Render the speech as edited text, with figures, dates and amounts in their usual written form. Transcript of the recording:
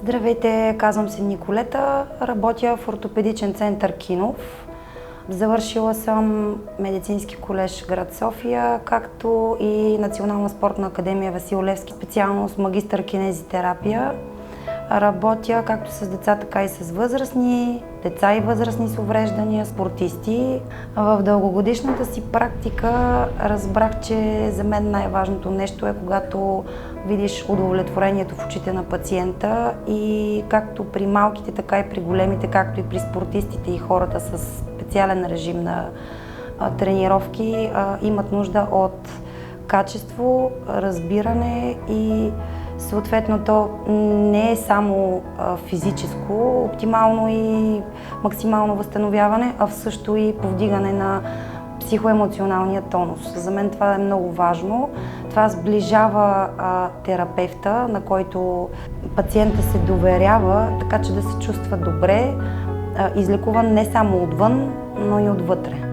Здравейте, казвам се Николета, работя в ортопедичен център Кинов. Завършила съм медицински колеж град София, както и Национална спортна академия Васил Левски, специалност магистър кинезитерапия. Работя както с деца, така и с възрастни, деца и възрастни с увреждания, спортисти. В дългогодишната си практика разбрах, че за мен най-важното нещо е когато видиш удовлетворението в очите на пациента и както при малките, така и при големите, както и при спортистите и хората с специален режим на тренировки имат нужда от качество, разбиране и съответно то не е само физическо, оптимално и максимално възстановяване, а също и повдигане на психоемоционалния тонус. За мен това е много важно. Това сближава терапевта, на който пациента се доверява, така че да се чувства добре, излекуван не само отвън, но и отвътре.